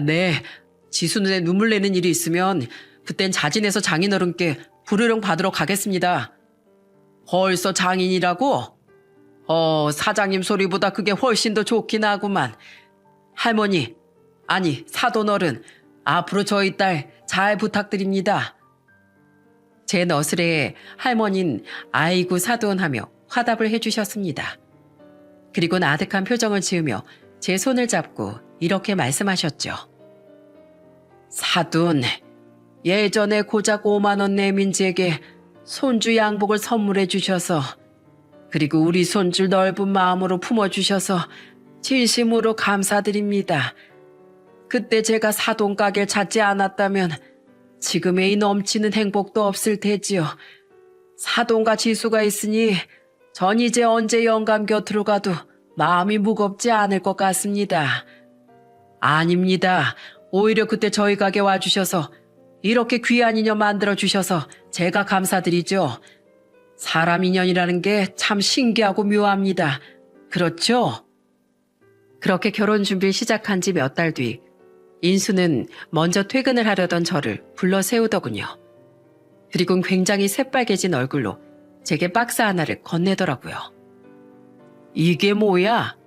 네. 지수 눈에 눈물 내는 일이 있으면 그땐 자진해서 장인어른께 불효령 받으러 가겠습니다. 벌써 장인이라고? 사장님 소리보다 그게 훨씬 더 좋긴 하구만. 할머니, 아니 사돈어른, 앞으로 저희 딸 잘 부탁드립니다. 제 너스레에 할머니는 아이고 사돈하며 화답을 해주셨습니다. 그리고는 아득한 표정을 지으며 제 손을 잡고 이렇게 말씀하셨죠. 사돈, 예전에 고작 5만 원 내민지에게 손주 양복을 선물해 주셔서 그리고 우리 손주 넓은 마음으로 품어주셔서 진심으로 감사드립니다. 그때 제가 사돈 가게를 찾지 않았다면 지금의 이 넘치는 행복도 없을 테지요. 사돈과 지수가 있으니 전 이제 언제 영감 곁으로 가도 마음이 무겁지 않을 것 같습니다. 아닙니다. 오히려 그때 저희 가게 와주셔서 이렇게 귀한 인연 만들어주셔서 제가 감사드리죠. 사람 인연이라는 게 참 신기하고 묘합니다. 그렇죠? 그렇게 결혼 준비를 시작한 지 몇 달 뒤 인수는 먼저 퇴근을 하려던 저를 불러 세우더군요. 그리고는 굉장히 새빨개진 얼굴로 제게 박스 하나를 건네더라고요. 이게 뭐야?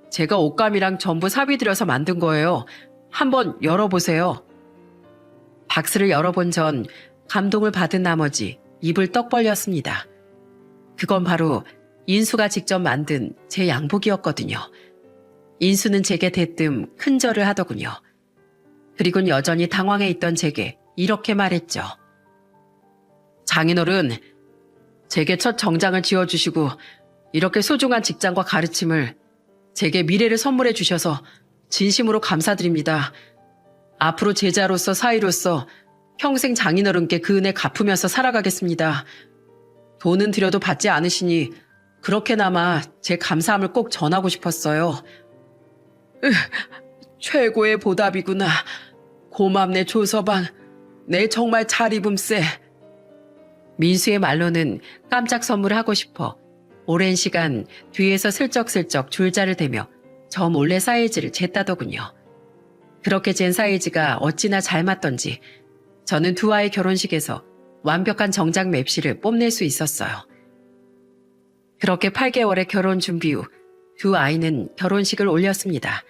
제가 옷감이랑 전부 사비 들여서 만든 거예요. 한번 열어보세요. 박스를 열어본 전 감동을 받은 나머지 입을 떡 벌렸습니다. 그건 바로 인수가 직접 만든 제 양복이었거든요. 인수는 제게 대뜸 큰 절을 하더군요. 그리고는 여전히 당황해 있던 제게 이렇게 말했죠. 장인어른, 제게 첫 정장을 지어주시고 이렇게 소중한 직장과 가르침을 제게 미래를 선물해 주셔서 진심으로 감사드립니다. 앞으로 제자로서 사위로서 평생 장인어른께 그 은혜 갚으면서 살아가겠습니다. 돈은 드려도 받지 않으시니 그렇게나마 제 감사함을 꼭 전하고 싶었어요. 최고의 보답이구나. 고맙네 조서방. 내 정말 잘 입음세. 민수의 말로는 깜짝 선물을 하고 싶어 오랜 시간 뒤에서 슬쩍슬쩍 줄자를 대며 저 몰래 사이즈를 쟀다더군요. 그렇게 잰 사이즈가 어찌나 잘 맞던지 저는 두 아이 결혼식에서 완벽한 정장 맵시를 뽐낼 수 있었어요. 그렇게 8개월의 결혼 준비 후 두 아이는 결혼식을 올렸습니다.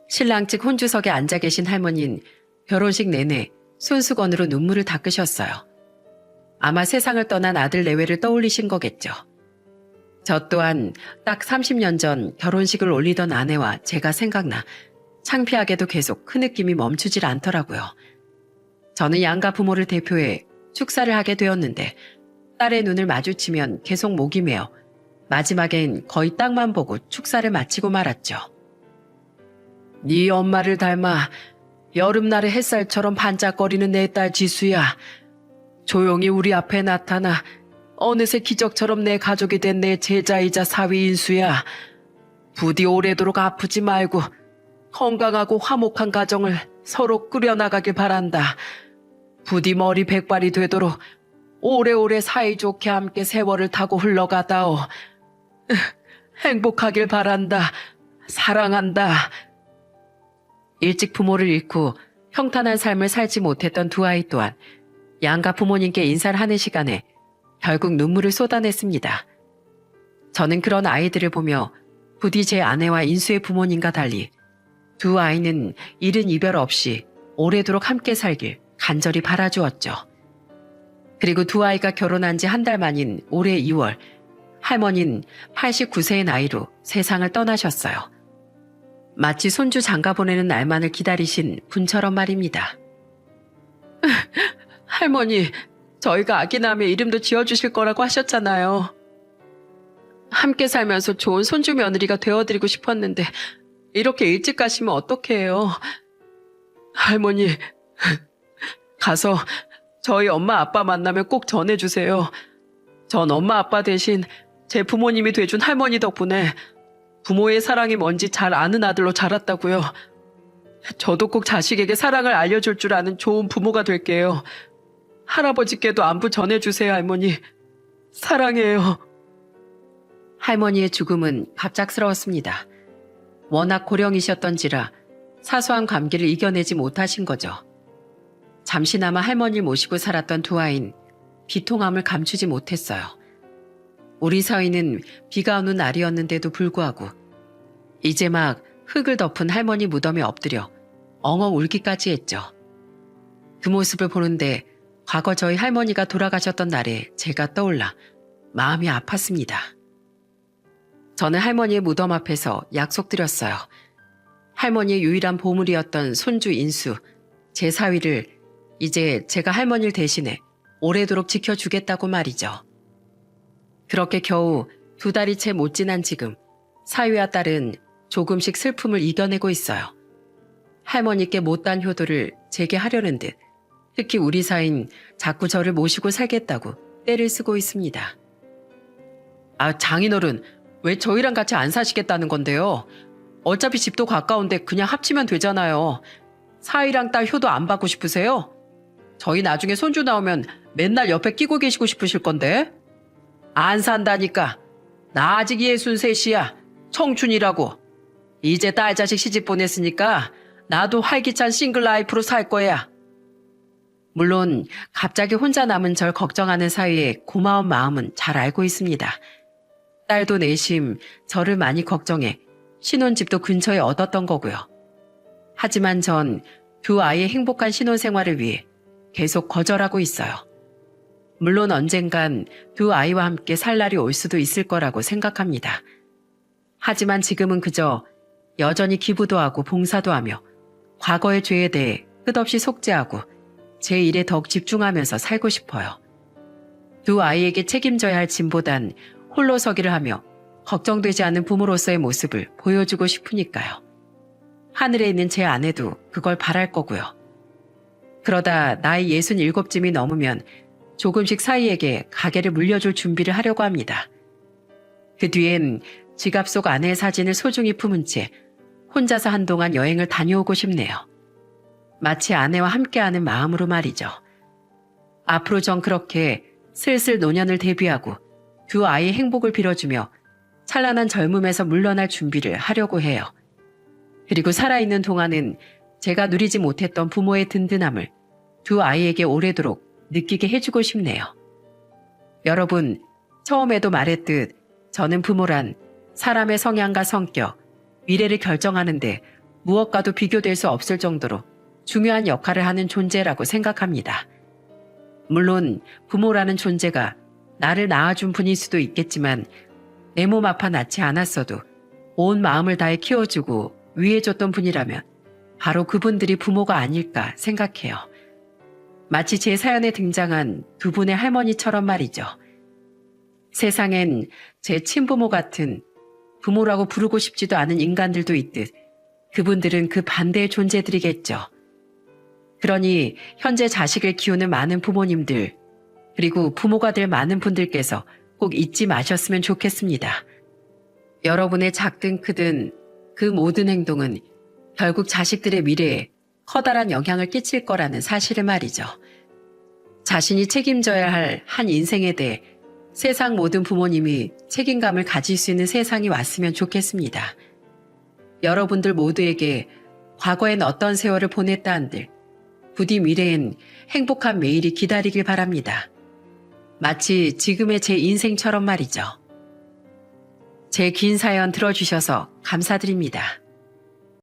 신랑 측 혼주석에 앉아 계신 할머니는 결혼식 내내 손수건으로 눈물을 닦으셨어요. 아마 세상을 떠난 아들 내외를 떠올리신 거겠죠. 저 또한 딱 30년 전 결혼식을 올리던 아내와 제가 생각나 창피하게도 계속 그 느낌이 멈추질 않더라고요. 저는 양가 부모를 대표해 축사를 하게 되었는데 딸의 눈을 마주치면 계속 목이 메어 마지막엔 거의 땅만 보고 축사를 마치고 말았죠. 네 엄마를 닮아 여름날의 햇살처럼 반짝거리는 내 딸 지수야. 조용히 우리 앞에 나타나 어느새 기적처럼 내 가족이 된 내 제자이자 사위 인수야. 부디 오래도록 아프지 말고 건강하고 화목한 가정을 서로 꾸려나가길 바란다. 부디 머리 백발이 되도록 오래오래 사이좋게 함께 세월을 타고 흘러가다오. 행복하길 바란다. 사랑한다. 일찍 부모를 잃고 평탄한 삶을 살지 못했던 두 아이 또한 양가 부모님께 인사를 하는 시간에 결국 눈물을 쏟아냈습니다. 저는 그런 아이들을 보며 부디 제 아내와 인수의 부모님과 달리 두 아이는 이른 이별 없이 오래도록 함께 살길 간절히 바라주었죠. 그리고 두 아이가 결혼한 지 한 달 만인 올해 2월, 할머니는 89세의 나이로 세상을 떠나셨어요. 마치 손주 장가 보내는 날만을 기다리신 분처럼 말입니다. 할머니, 저희가 아기 낳으면 이름도 지어주실 거라고 하셨잖아요. 함께 살면서 좋은 손주 며느리가 되어드리고 싶었는데 이렇게 일찍 가시면 어떡해요. 할머니, 가서 저희 엄마 아빠 만나면 꼭 전해주세요. 전 엄마 아빠 대신 제 부모님이 돼준 할머니 덕분에 부모의 사랑이 뭔지 잘 아는 아들로 자랐다고요. 저도 꼭 자식에게 사랑을 알려줄 줄 아는 좋은 부모가 될게요. 할아버지께도 안부 전해주세요, 할머니. 사랑해요. 할머니의 죽음은 갑작스러웠습니다. 워낙 고령이셨던지라 사소한 감기를 이겨내지 못하신 거죠. 잠시나마 할머니를 모시고 살았던 두 아이는 비통함을 감추지 못했어요. 우리 사위는 비가 오는 날이었는데도 불구하고 이제 막 흙을 덮은 할머니 무덤에 엎드려 엉엉 울기까지 했죠. 그 모습을 보는데 과거 저희 할머니가 돌아가셨던 날에 제가 떠올라 마음이 아팠습니다. 저는 할머니의 무덤 앞에서 약속드렸어요. 할머니의 유일한 보물이었던 손주 인수, 제 사위를 이제 제가 할머니를 대신해 오래도록 지켜주겠다고 말이죠. 그렇게 겨우 2달이 채 못 지난 지금 사위와 딸은 조금씩 슬픔을 이겨내고 있어요. 할머니께 못단 효도를 제게 하려는 듯 특히 우리 사이는 자꾸 저를 모시고 살겠다고 떼를 쓰고 있습니다. 아, 장인어른, 왜 저희랑 같이 안 사시겠다는 건데요? 어차피 집도 가까운데 그냥 합치면 되잖아요. 사위랑 딸 효도 안 받고 싶으세요? 저희 나중에 손주 나오면 맨날 옆에 끼고 계시고 싶으실 건데? 안 산다니까. 나 아직 63이야. 청춘이라고. 이제 딸 자식 시집 보냈으니까 나도 활기찬 싱글 라이프로 살 거야. 물론 갑자기 혼자 남은 절 걱정하는 사위의 고마운 마음은 잘 알고 있습니다. 딸도 내심 저를 많이 걱정해 신혼집도 근처에 얻었던 거고요. 하지만 전 두 아이의 행복한 신혼생활을 위해 계속 거절하고 있어요. 물론 언젠간 두 아이와 함께 살 날이 올 수도 있을 거라고 생각합니다. 하지만 지금은 그저 여전히 기부도 하고 봉사도 하며 과거의 죄에 대해 끝없이 속죄하고 제 일에 더욱 집중하면서 살고 싶어요. 두 아이에게 책임져야 할 짐보단 홀로 서기를 하며 걱정되지 않은 부모로서의 모습을 보여주고 싶으니까요. 하늘에 있는 제 아내도 그걸 바랄 거고요. 그러다 나이 67쯤이 넘으면 조금씩 사위에게 가게를 물려줄 준비를 하려고 합니다. 그 뒤엔 지갑 속 아내의 사진을 소중히 품은 채 혼자서 한동안 여행을 다녀오고 싶네요. 마치 아내와 함께하는 마음으로 말이죠. 앞으로 전 그렇게 슬슬 노년을 대비하고 두 아이의 행복을 빌어주며 찬란한 젊음에서 물러날 준비를 하려고 해요. 그리고 살아있는 동안은 제가 누리지 못했던 부모의 든든함을 두 아이에게 오래도록 느끼게 해주고 싶네요. 여러분, 처음에도 말했듯 저는 부모란 사람의 성향과 성격, 미래를 결정하는데 무엇과도 비교될 수 없을 정도로 중요한 역할을 하는 존재라고 생각합니다. 물론 부모라는 존재가 나를 낳아준 분일 수도 있겠지만 내 몸 아파 낳지 않았어도 온 마음을 다해 키워주고 위해줬던 분이라면 바로 그분들이 부모가 아닐까 생각해요. 마치 제 사연에 등장한 두 분의 할머니처럼 말이죠. 세상엔 제 친부모 같은 부모라고 부르고 싶지도 않은 인간들도 있듯 그분들은 그 반대의 존재들이겠죠. 그러니 현재 자식을 키우는 많은 부모님들, 그리고 부모가 될 많은 분들께서 꼭 잊지 마셨으면 좋겠습니다. 여러분의 작든 크든 그 모든 행동은 결국 자식들의 미래에 커다란 영향을 끼칠 거라는 사실을 말이죠. 자신이 책임져야 할 한 인생에 대해 세상 모든 부모님이 책임감을 가질 수 있는 세상이 왔으면 좋겠습니다. 여러분들 모두에게 과거엔 어떤 세월을 보냈다 한들 부디 미래엔 행복한 매일이 기다리길 바랍니다. 마치 지금의 제 인생처럼 말이죠. 제 긴 사연 들어주셔서 감사드립니다.